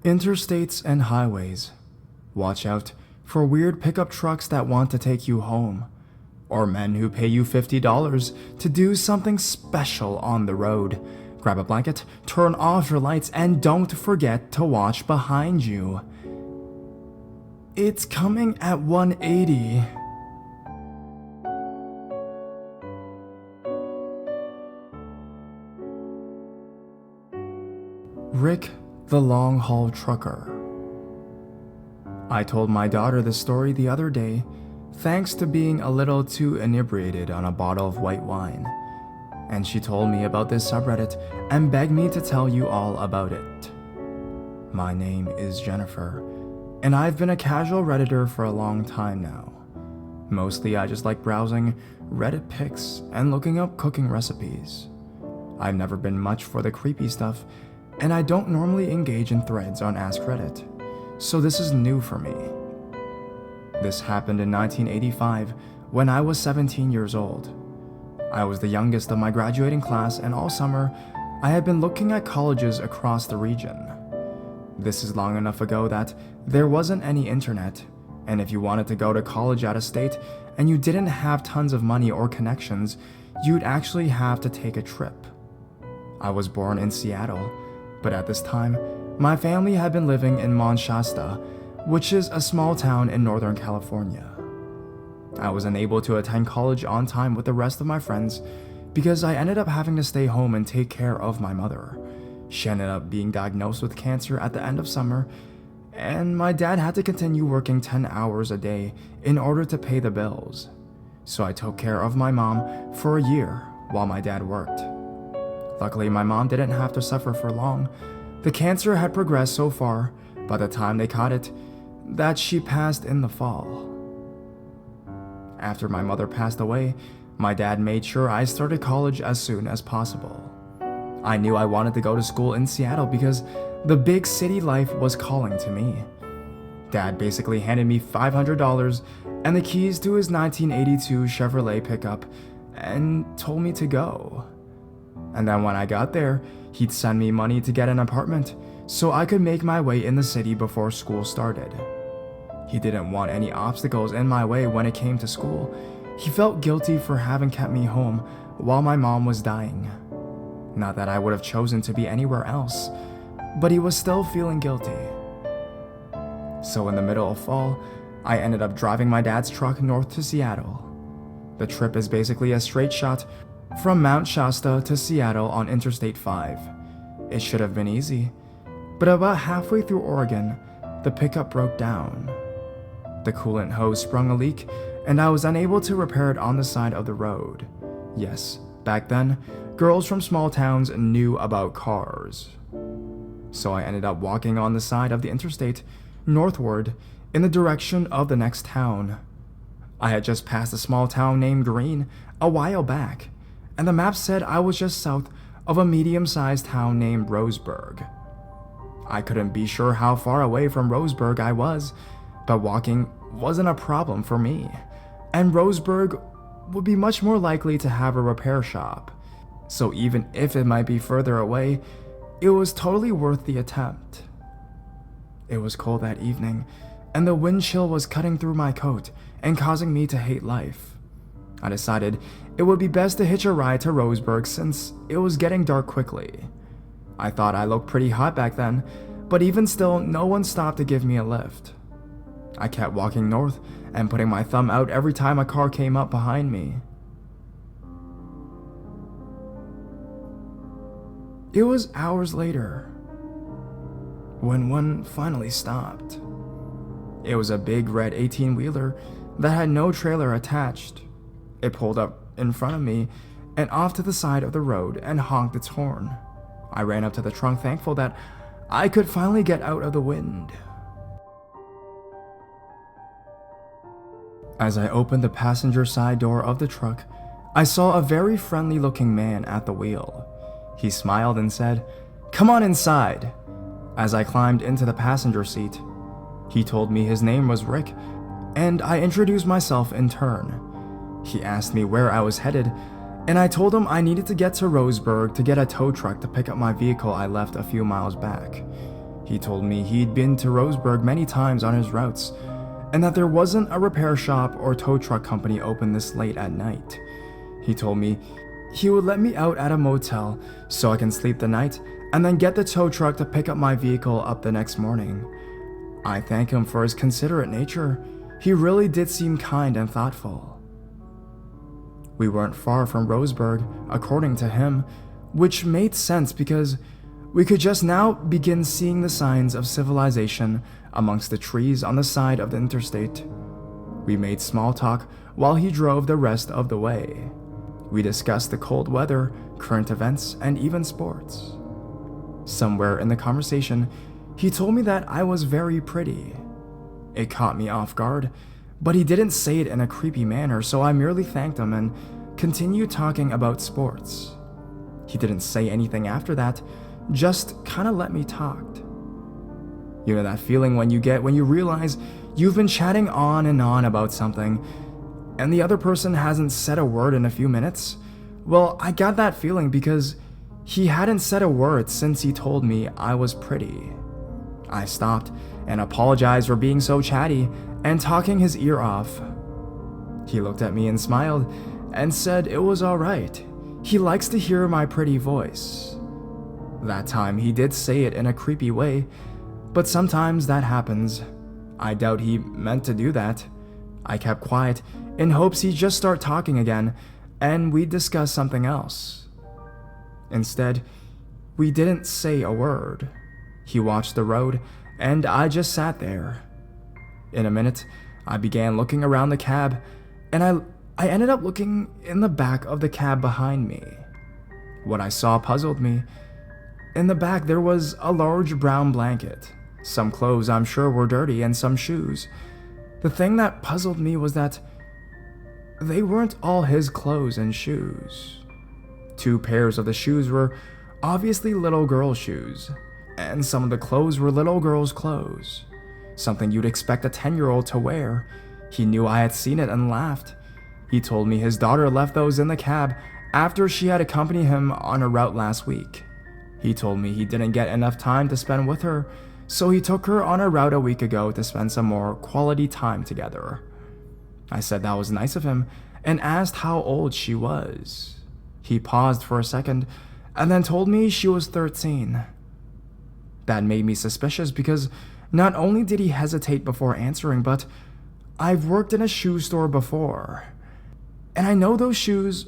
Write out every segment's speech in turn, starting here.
Interstates and highways. Watch out for weird pickup trucks that want to take you home, or men who pay you $50 to do something special on the road. Grab a blanket, turn off your lights, and don't forget to watch behind you. It's coming at 180. Rick, the long-haul trucker. I told my daughter this story the other day, thanks to being a little too inebriated on a bottle of white wine. And she told me about this subreddit and begged me to tell you all about it. My name is Jennifer, and I've been a casual Redditor for a long time now. Mostly I just like browsing Reddit pics and looking up cooking recipes. I've never been much for the creepy stuff, and I don't normally engage in threads on Ask Reddit, so this is new for me. This happened in 1985 when I was 17 years old. I was the youngest of my graduating class, and all summer I had been looking at colleges across the region. This is long enough ago that there wasn't any internet, and if you wanted to go to college out of state and you didn't have tons of money or connections, you'd actually have to take a trip. I was born in Seattle, but at this time, my family had been living in Mount Shasta, which is a small town in Northern California. I was unable to attend college on time with the rest of my friends because I ended up having to stay home and take care of my mother. She ended up being diagnosed with cancer at the end of summer, and my dad had to continue working 10 hours a day in order to pay the bills. So I took care of my mom for a year while my dad worked. Luckily, my mom didn't have to suffer for long. The cancer had progressed so far, by the time they caught it, that she passed in the fall. After my mother passed away, my dad made sure I started college as soon as possible. I knew I wanted to go to school in Seattle because the big city life was calling to me. Dad basically handed me $500 and the keys to his 1982 Chevrolet pickup and told me to go. And then when I got there, he'd send me money to get an apartment so I could make my way in the city before school started. He didn't want any obstacles in my way when it came to school. He felt guilty for having kept me home while my mom was dying. Not that I would have chosen to be anywhere else, but he was still feeling guilty. So in the middle of fall, I ended up driving my dad's truck north to Seattle. The trip is basically a straight shot from Mount Shasta to Seattle on Interstate 5. It should have been easy, but about halfway through Oregon, the pickup broke down. The coolant hose sprung a leak, and I was unable to repair it on the side of the road. Yes, back then, girls from small towns knew about cars. So I ended up walking on the side of the interstate, northward, in the direction of the next town. I had just passed a small town named Green a while back, and the map said I was just south of a medium-sized town named Roseburg. I couldn't be sure how far away from Roseburg I was, but walking wasn't a problem for me, and Roseburg would be much more likely to have a repair shop. So even if it might be further away, it was totally worth the attempt. It was cold that evening, and the wind chill was cutting through my coat and causing me to hate life. I decided it would be best to hitch a ride to Roseburg since it was getting dark quickly. I thought I looked pretty hot back then, but even still, no one stopped to give me a lift. I kept walking north and putting my thumb out every time a car came up behind me. It was hours later when one finally stopped. It was a big red 18-wheeler that had no trailer attached. It pulled up in front of me and off to the side of the road and honked its horn. I ran up to the trunk, thankful that I could finally get out of the wind. As I opened the passenger side door of the truck, I saw a very friendly-looking man at the wheel. He smiled and said, "Come on inside." As I climbed into the passenger seat, he told me his name was Rick, and I introduced myself in turn. He asked me where I was headed, and I told him I needed to get to Roseburg to get a tow truck to pick up my vehicle I left a few miles back. He told me he'd been to Roseburg many times on his routes, and that there wasn't a repair shop or tow truck company open this late at night. He told me he would let me out at a motel so I can sleep the night and then get the tow truck to pick up my vehicle up the next morning. I thank him for his considerate nature. He really did seem kind and thoughtful. We weren't far from Roseburg, according to him, which made sense because we could just now begin seeing the signs of civilization amongst the trees on the side of the interstate. We made small talk while he drove the rest of the way. We discussed the cold weather, current events, and even sports. Somewhere in the conversation, he told me that I was very pretty. It caught me off guard, but he didn't say it in a creepy manner, so I merely thanked him and continued talking about sports. He didn't say anything after that, just kinda let me talk. You know that feeling when you realize you've been chatting on and on about something, and the other person hasn't said a word in a few minutes? Well, I got that feeling because he hadn't said a word since he told me I was pretty. I stopped and apologized for being so chatty and talking his ear off. He looked at me and smiled and said it was alright. He likes to hear my pretty voice. That time he did say it in a creepy way, but sometimes that happens. I doubt he meant to do that. I kept quiet in hopes he'd just start talking again and we'd discuss something else. Instead, we didn't say a word. He watched the road and I just sat there. In a minute, I began looking around the cab and I ended up looking in the back of the cab behind me. What I saw puzzled me. In the back, there was a large brown blanket. Some clothes I'm sure were dirty and some shoes. The thing that puzzled me was that they weren't all his clothes and shoes. 2 pairs of the shoes were obviously little girl shoes, and some of the clothes were little girl's clothes. Something you'd expect a 10-year-old to wear. He knew I had seen it and laughed. He told me his daughter left those in the cab after she had accompanied him on a route last week. He told me he didn't get enough time to spend with her, so he took her on a route a week ago to spend some more quality time together. I said that was nice of him and asked how old she was. He paused for a second and then told me she was 13. That made me suspicious because not only did he hesitate before answering, but I've worked in a shoe store before, and I know those shoes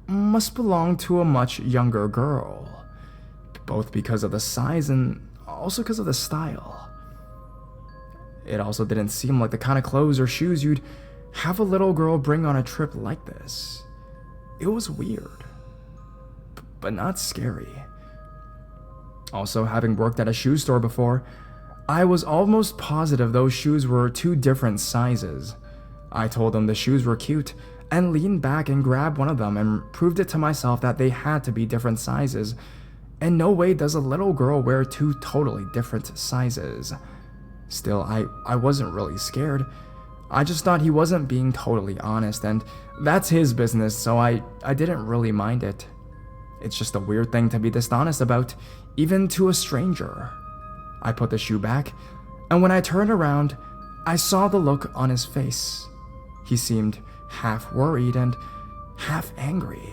must belong to a much younger girl. Both because of the size and also because of the style. It also didn't seem like the kind of clothes or shoes you'd have a little girl bring on a trip like this. It was weird, but not scary. Also, having worked at a shoe store before, I was almost positive those shoes were 2 different sizes. I told them the shoes were cute and leaned back and grabbed one of them and proved it to myself that they had to be different sizes. And no way does a little girl wear 2 totally different sizes. Still, I wasn't really scared. I just thought he wasn't being totally honest, and that's his business, so I didn't really mind it. It's just a weird thing to be dishonest about, even to a stranger. I put the shoe back, and when I turned around, I saw the look on his face. He seemed half worried and half angry.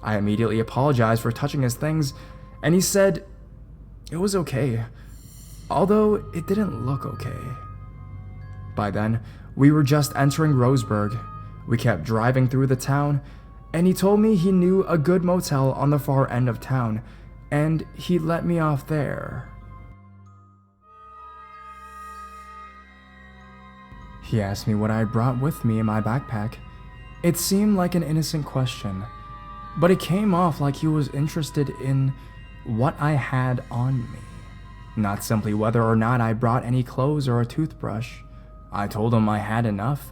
I immediately apologized for touching his things, and he said it was okay, although it didn't look okay. By then, we were just entering Roseburg. We kept driving through the town, and he told me he knew a good motel on the far end of town, and he let me off there. He asked me what I brought with me in my backpack. It seemed like an innocent question, but it came off like he was interested in what I had on me, not simply whether or not I brought any clothes or a toothbrush. I told him I had enough,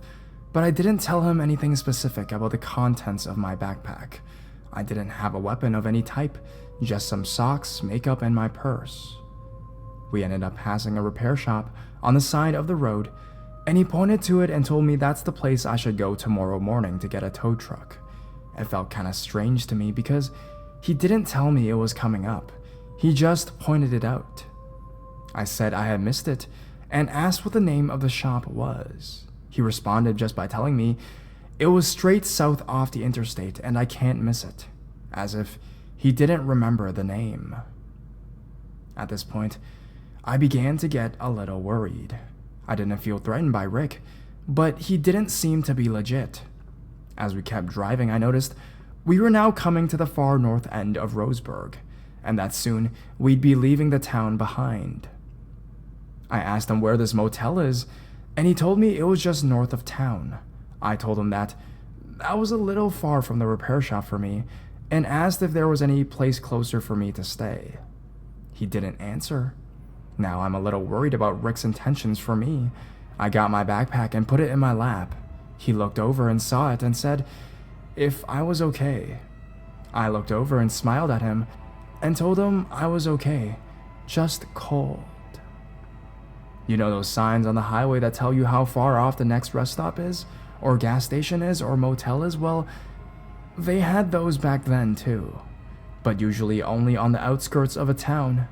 but I didn't tell him anything specific about the contents of my backpack. I didn't have a weapon of any type, just some socks, makeup, and my purse. We ended up passing a repair shop on the side of the road, and he pointed to it and told me that's the place I should go tomorrow morning to get a tow truck. It felt kinda strange to me because he didn't tell me it was coming up. He just pointed it out. I said I had missed it and asked what the name of the shop was. He responded just by telling me it was straight south off the interstate and I can't miss it, as if he didn't remember the name. At this point, I began to get a little worried. I didn't feel threatened by Rick, but he didn't seem to be legit. As we kept driving, I noticed we were now coming to the far north end of Roseburg, and that soon we'd be leaving the town behind. I asked him where this motel is, and he told me it was just north of town. I told him that was a little far from the repair shop for me, and asked if there was any place closer for me to stay. He didn't answer. Now I'm a little worried about Rick's intentions for me. I got my backpack and put it in my lap. He looked over and saw it and said if I was okay. I looked over and smiled at him and told him I was okay, just cold. You know those signs on the highway that tell you how far off the next rest stop is, or gas station is, or motel is? Well, they had those back then too, but usually only on the outskirts of a town.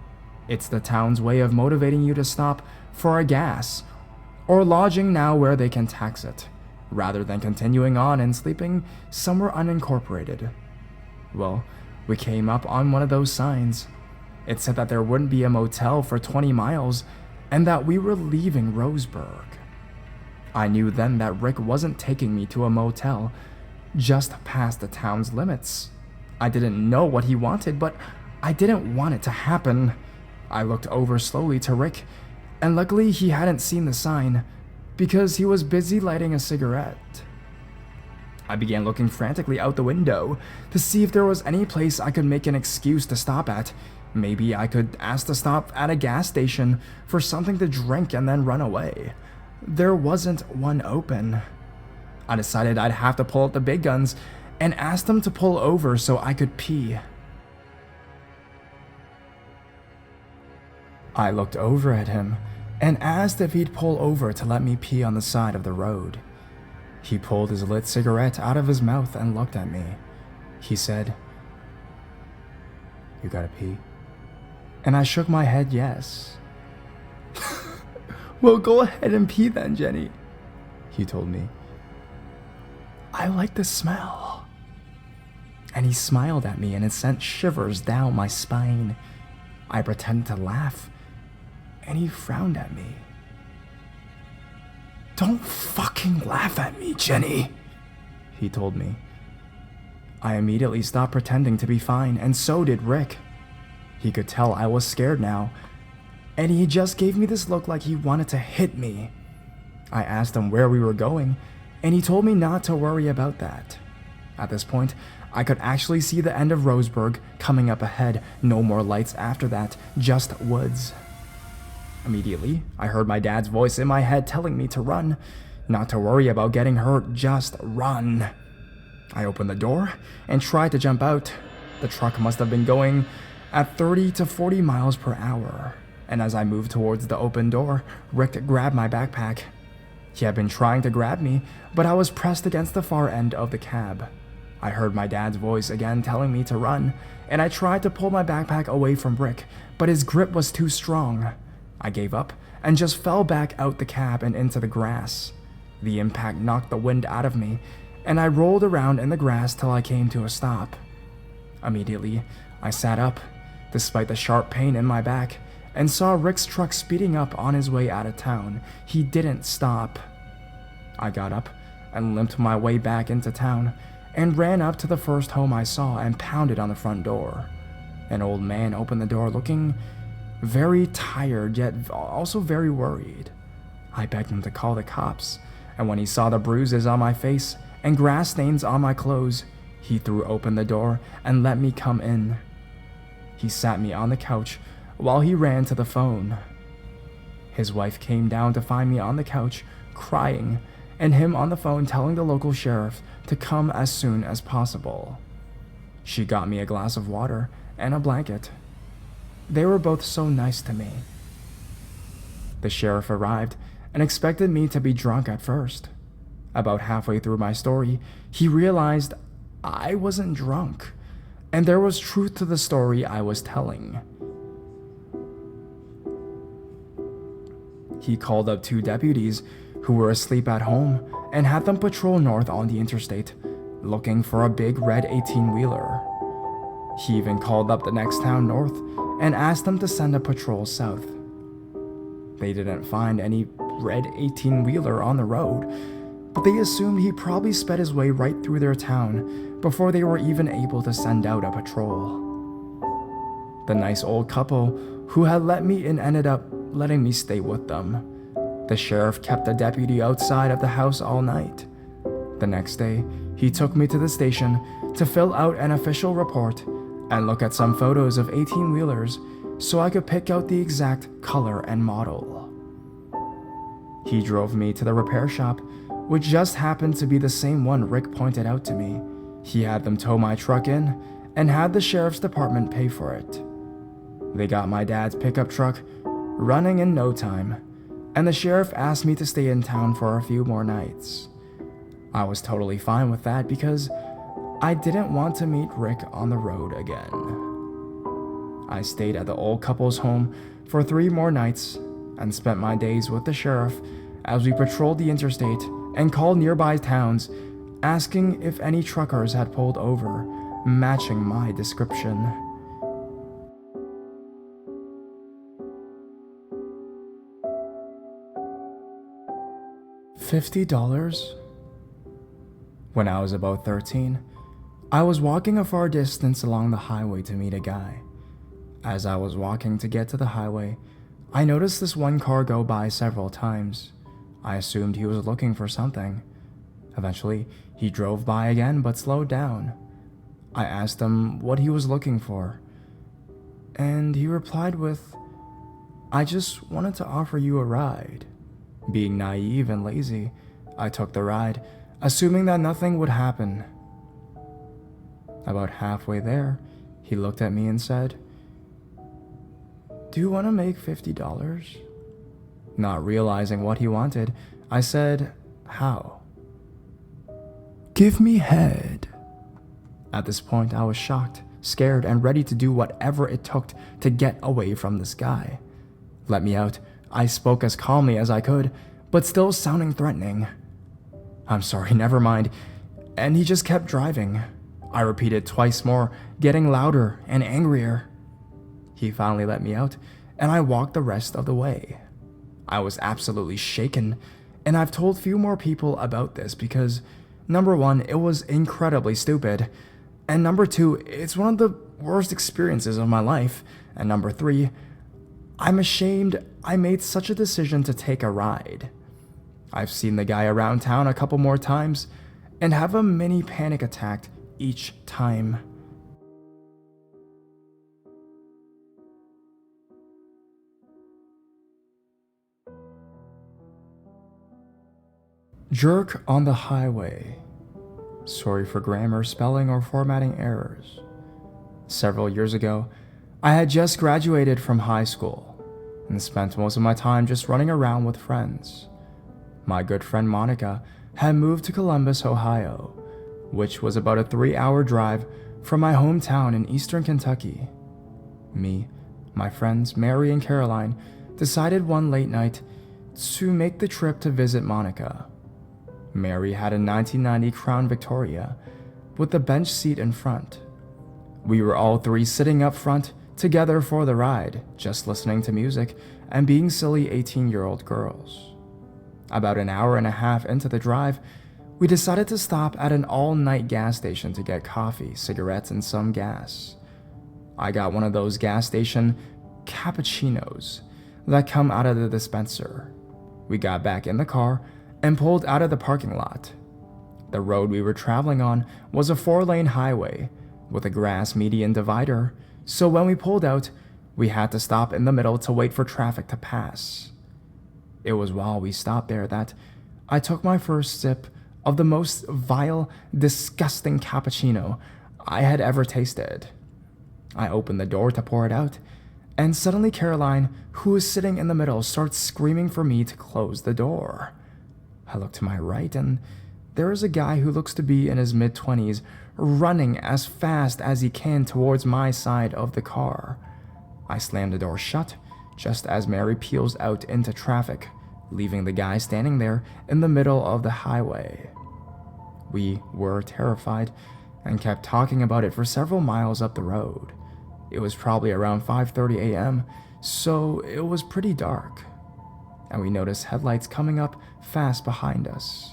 It's the town's way of motivating you to stop for a gas or lodging now where they can tax it, rather than continuing on and sleeping somewhere unincorporated. Well, we came up on one of those signs. It said that there wouldn't be a motel for 20 miles and that we were leaving Roseburg. I knew then that Rick wasn't taking me to a motel just past the town's limits. I didn't know what he wanted, but I didn't want it to happen. I looked over slowly to Rick, and luckily he hadn't seen the sign because he was busy lighting a cigarette. I began looking frantically out the window to see if there was any place I could make an excuse to stop at. Maybe I could ask to stop at a gas station for something to drink and then run away. There wasn't one open. I decided I'd have to pull out the big guns and ask them to pull over so I could pee. I looked over at him and asked if he'd pull over to let me pee on the side of the road. He pulled his lit cigarette out of his mouth and looked at me. He said, "You gotta pee?" And I shook my head yes. "Well, go ahead and pee then, Jenny," he told me. "I like the smell." And he smiled at me and it sent shivers down my spine. I pretended to laugh, and he frowned at me. "Don't fucking laugh at me, Jenny," he told me. I immediately stopped pretending to be fine, and so did Rick. He could tell I was scared now, and he just gave me this look like he wanted to hit me. I asked him where we were going, and he told me not to worry about that. At this point, I could actually see the end of Roseburg coming up ahead. No more lights after that, just woods. Immediately, I heard my dad's voice in my head telling me to run. Not to worry about getting hurt, just run. I opened the door and tried to jump out. The truck must have been going at 30 to 40 miles per hour. And as I moved towards the open door, Rick grabbed my backpack. He had been trying to grab me, but I was pressed against the far end of the cab. I heard my dad's voice again telling me to run, and I tried to pull my backpack away from Rick, but his grip was too strong. I gave up and just fell back out the cab and into the grass. The impact knocked the wind out of me, and I rolled around in the grass till I came to a stop. Immediately, I sat up, despite the sharp pain in my back, and saw Rick's truck speeding up on his way out of town. He didn't stop. I got up and limped my way back into town, and ran up to the first home I saw and pounded on the front door. An old man opened the door looking very tired, yet also very worried. I begged him to call the cops, and when he saw the bruises on my face and grass stains on my clothes, he threw open the door and let me come in. He sat me on the couch while he ran to the phone. His wife came down to find me on the couch, crying, and him on the phone telling the local sheriff to come as soon as possible. She got me a glass of water and a blanket. They were both so nice to me. The sheriff arrived and expected me to be drunk at first. About halfway through my story, he realized I wasn't drunk, and there was truth to the story I was telling. He called up 2 deputies who were asleep at home and had them patrol north on the interstate, looking for a big red 18-wheeler. He even called up the next town north and asked them to send a patrol south. They didn't find any red 18-wheeler on the road, but they assumed he probably sped his way right through their town before they were even able to send out a patrol. The nice old couple who had let me in ended up letting me stay with them. The sheriff kept the deputy outside of the house all night. The next day, he took me to the station to fill out an official report and look at some photos of 18-wheelers so I could pick out the exact color and model. He drove me to the repair shop, which just happened to be the same one Rick pointed out to me. He had them tow my truck in and had the sheriff's department pay for it. They got my dad's pickup truck running in no time, and the sheriff asked me to stay in town for a few more nights. I was totally fine with that because I didn't want to meet Rick on the road again. I stayed at the old couple's home for 3 more nights and spent my days with the sheriff as we patrolled the interstate and called nearby towns asking if any truckers had pulled over, matching my description. $50? When I was about 13, I was walking a far distance along the highway to meet a guy. As I was walking to get to the highway, I noticed this one car go by several times. I assumed he was looking for something. Eventually, he drove by again but slowed down. I asked him what he was looking for, and he replied with, "I just wanted to offer you a ride." Being naive and lazy, I took the ride, assuming that nothing would happen. About halfway there, he looked at me and said, "Do you want to make $50? Not realizing what he wanted, I said, "How?" "Give me head." At this point, I was shocked, scared, and ready to do whatever it took to get away from this guy. "Let me out." I spoke as calmly as I could, but still sounding threatening. "I'm sorry, never mind." And he just kept driving. I repeated twice more, getting louder and angrier. He finally let me out, and I walked the rest of the way. I was absolutely shaken, and I've told few more people about this because, number 1, it was incredibly stupid, and number 2, it's one of the worst experiences of my life, and number 3, I'm ashamed I made such a decision to take a ride. I've seen the guy around town a couple more times and have a mini panic attack each time. Jerk on the highway. Sorry for grammar, spelling, or formatting errors. Several years ago, I had just graduated from high school and spent most of my time just running around with friends. My good friend Monica had moved to Columbus, Ohio, which was about a 3-hour drive from my hometown in eastern Kentucky. Me, my friends Mary and Caroline decided one late night to make the trip to visit Monica. Mary had a 1990 Crown Victoria with the bench seat in front. We were all 3 sitting up front together for the ride, just listening to music and being silly 18-year-old girls. About an hour and a half into the drive, we decided to stop at an all-night gas station to get coffee, cigarettes, and some gas. I got one of those gas station cappuccinos that come out of the dispenser. We got back in the car and pulled out of the parking lot. The road we were traveling on was a 4-lane highway with a grass median divider, so when we pulled out, we had to stop in the middle to wait for traffic to pass. It was while we stopped there that I took my first sip of the most vile, disgusting cappuccino I had ever tasted. I opened the door to pour it out, and suddenly Caroline, who was sitting in the middle, starts screaming for me to close the door. I look to my right, and there is a guy who looks to be in his mid-20s running as fast as he can towards my side of the car. I slammed the door shut, just as Mary peels out into traffic, leaving the guy standing there in the middle of the highway. We were terrified and kept talking about it for several miles up the road. It was probably around 5:30 a.m., so it was pretty dark, and we noticed headlights coming up fast behind us.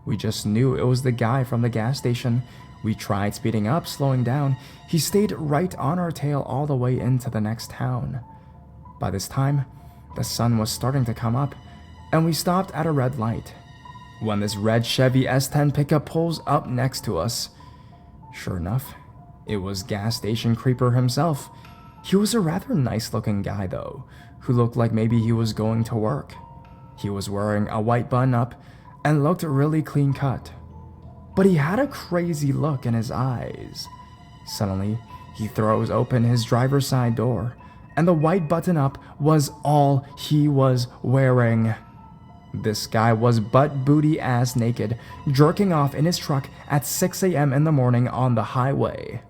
We just knew it was the guy from the gas station. We tried speeding up, slowing down. He stayed right on our tail all the way into the next town. By this time, the sun was starting to come up, and we stopped at a red light when this red Chevy S10 pickup pulls up next to us. Sure enough, it was gas station creeper himself. He was a rather nice-looking guy, though, who looked like maybe he was going to work. He was wearing a white button-up and looked really clean-cut, but he had a crazy look in his eyes. Suddenly, he throws open his driver's side door, and the white button-up was all he was wearing. This guy was butt-booty-ass naked, jerking off in his truck at 6 a.m. in the morning on the highway.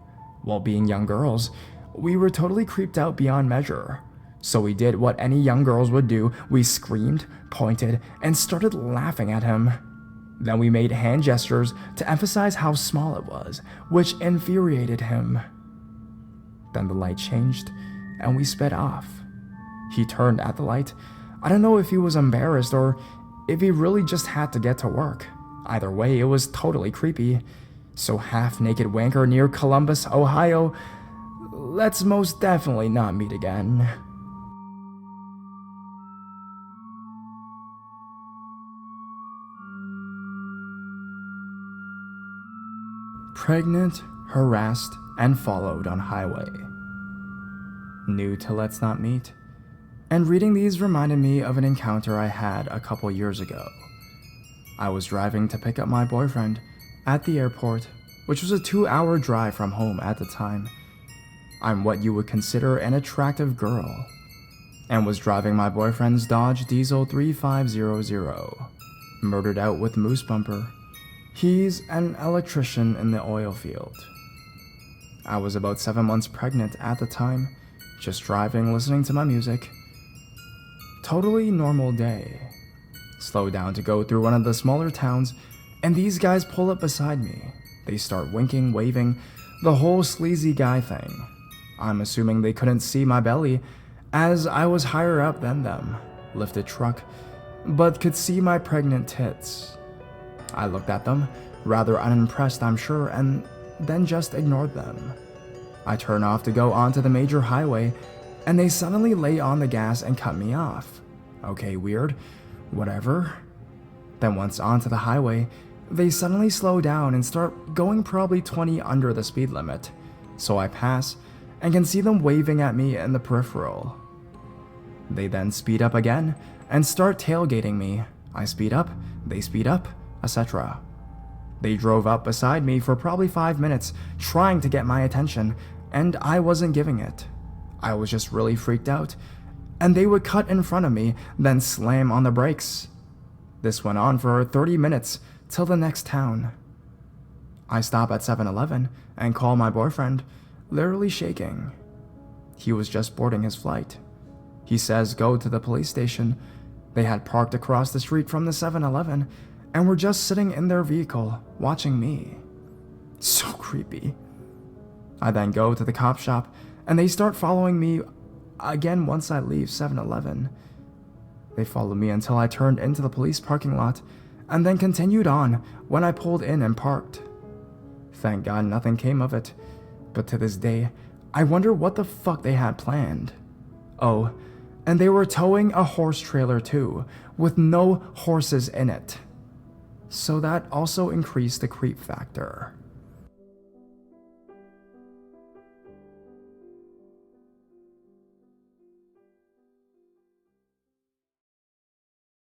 While being young girls, we were totally creeped out beyond measure. So we did what any young girls would do. We screamed, pointed, and started laughing at him. Then we made hand gestures to emphasize how small it was, which infuriated him. Then the light changed, and we sped off. He turned at the light. I don't know if he was embarrassed or if he really just had to get to work. Either way, it was totally creepy. So half-naked wanker near Columbus, Ohio, let's most definitely not meet again. Pregnant, harassed, and followed on highway. New to Let's Not Meet, and reading these reminded me of an encounter I had a couple years ago. I was driving to pick up my boyfriend at the airport, which was a 2-hour drive from home at the time. I'm what you would consider an attractive girl, and was driving my boyfriend's Dodge Diesel 3500, murdered out with moose bumper. He's an electrician in the oil field. I was about 7 months pregnant at the time, just driving, listening to my music. Totally normal day. Slow down to go through one of the smaller towns, and these guys pull up beside me. They start winking, waving, the whole sleazy guy thing. I'm assuming they couldn't see my belly, as I was higher up than them, lifted truck, but could see my pregnant tits. I looked at them, rather unimpressed I'm sure, and then just ignored them. I turn off to go onto the major highway, and they suddenly lay on the gas and cut me off. Okay, weird, whatever. Then once onto the highway, they suddenly slow down and start going probably 20 under the speed limit. So I pass and can see them waving at me in the peripheral. They then speed up again and start tailgating me. I speed up, they speed up, etc. They drove up beside me for probably 5 minutes, trying to get my attention, and I wasn't giving it. I was just really freaked out, and they would cut in front of me, then slam on the brakes. This went on for 30 minutes, till the next town. I stop at 7-Eleven and call my boyfriend, literally shaking. He was just boarding his flight. He says go to the police station. They had parked across the street from the 7-Eleven and were just sitting in their vehicle, watching me. So creepy. I then go to the cop shop, and they start following me again once I leave 7-Eleven. They followed me until I turned into the police parking lot, and then continued on when I pulled in and parked. Thank God nothing came of it, but to this day, I wonder what the fuck they had planned. Oh, and they were towing a horse trailer too, with no horses in it. So that also increased the creep factor.